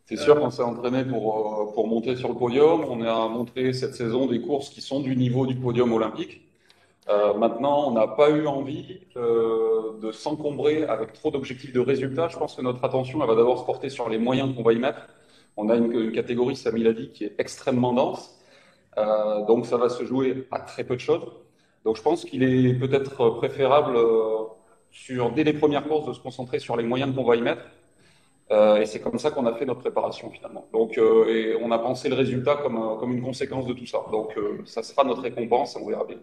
C'est sûr qu'on s'est entraîné pour monter sur le podium. On a montré cette saison des courses qui sont du niveau du podium olympique. Maintenant, on n'a pas eu envie de s'encombrer avec trop d'objectifs de résultats. Je pense que notre attention elle va d'abord se porter sur les moyens qu'on va y mettre. On a une catégorie, Samy l'a dit, qui est extrêmement dense. Donc ça va se jouer à très peu de choses. Donc je pense qu'il est peut-être préférable dès les premières courses de se concentrer sur les moyens qu'on va y mettre. Et c'est comme ça qu'on a fait notre préparation finalement. Donc et on a pensé le résultat comme une conséquence de tout ça. Donc ça sera notre récompense et on verra bien.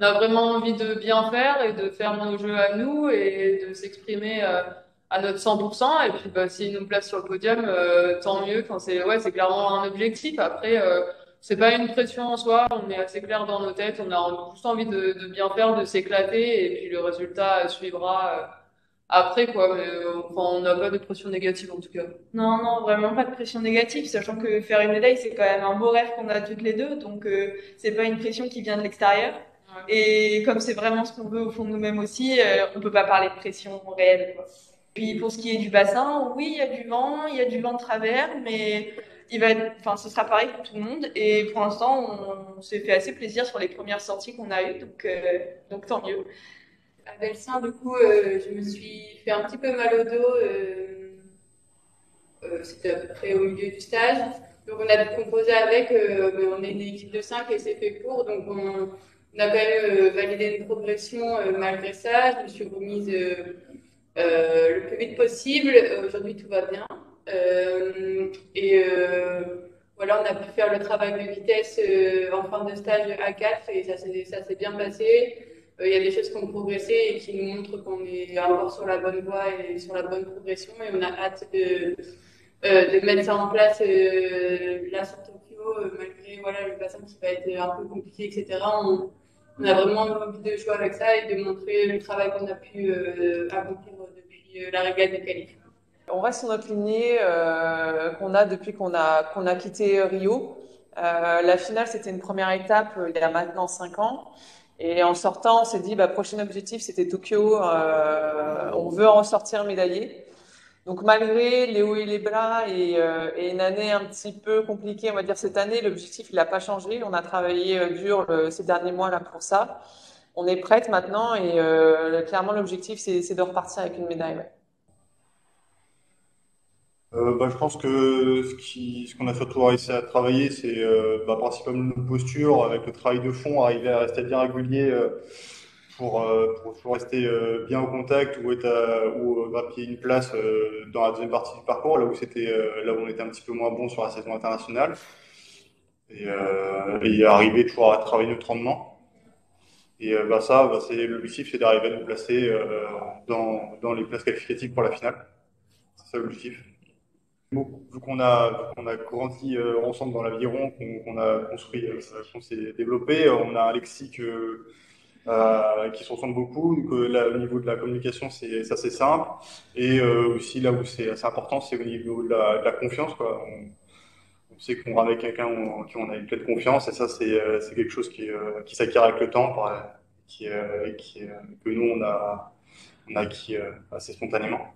On a vraiment envie de bien faire et de faire nos jeux à nous et de s'exprimer à notre 100%. Et puis, bah, s'ils nous placent sur le podium, tant mieux. Enfin, c'est clairement un objectif. Après, c'est pas une pression en soi. On est assez clair dans nos têtes. On a juste envie de bien faire, de s'éclater. Et puis, le résultat suivra après, quoi. Mais, enfin, on n'a pas de pression négative, en tout cas. Non, non, vraiment pas de pression négative, sachant que faire une médaille, c'est quand même un beau rêve qu'on a toutes les deux, donc c'est pas une pression qui vient de l'extérieur. Ouais. Et comme c'est vraiment ce qu'on veut au fond de nous-mêmes aussi, on peut pas parler de pression réelle, quoi. Puis pour ce qui est du bassin, oui, il y a du vent de travers, mais enfin, ce sera pareil pour tout le monde. Et pour l'instant, on s'est fait assez plaisir sur les premières sorties qu'on a eues, donc tant mieux. À Belsin, du coup, je me suis fait un petit peu mal au dos. C'était à peu près au milieu du stage. Donc on a dû composer avec, mais on est une équipe de 5 et c'est fait pour. Donc on a quand même validé une progression malgré ça. Je me suis remise le plus vite possible. Aujourd'hui tout va bien. Voilà, on a pu faire le travail de vitesse en fin de stage à 4 et ça s'est bien passé. Il y a des choses qui ont progressé et qui nous montrent qu'on est encore sur la bonne voie et sur la bonne progression. Et on a hâte de mettre ça en place là sur Tokyo, malgré voilà, le bassin qui va être un peu compliqué, etc. On a vraiment envie de jouer avec ça et de montrer le travail qu'on a pu accomplir depuis la régate des qualifs. On reste sur notre lignée qu'on a depuis qu'on a quitté Rio. La finale, c'était une première étape il y a maintenant 5 ans. Et en sortant, on s'est dit, bah, prochain objectif, c'était Tokyo. On veut en ressortir médaillé. Donc malgré les hauts et les bas et une année un petit peu compliquée, on va dire cette année, l'objectif il n'a pas changé. On a travaillé dur ces derniers mois là pour ça. On est prête maintenant et clairement l'objectif c'est de repartir avec une médaille. Ouais. Je pense que ce qu'on a surtout réussi à travailler, c'est principalement notre posture, avec le travail de fond, arriver à rester bien régulier pour toujours rester bien au contact ou grappiller une place dans la deuxième partie du parcours, là où on était un petit peu moins bon sur la saison internationale, et arriver toujours à travailler notre rendement. Et c'est l'objectif, c'est d'arriver à nous placer dans les places qualificatives pour la finale. C'est ça l'objectif. Vu qu'on a grandi ensemble dans l'aviron, qu'on a construit, qu'on s'est développé, on a un lexique qui se ressemble beaucoup. Donc, là, au niveau de la communication, c'est assez simple. Et aussi, là où c'est assez important, c'est au niveau de la confiance, quoi. On sait qu'on avec quelqu'un en qui on a une pleine confiance, et ça, c'est quelque chose qui s'acquiert avec le temps, que nous, on a acquis assez spontanément.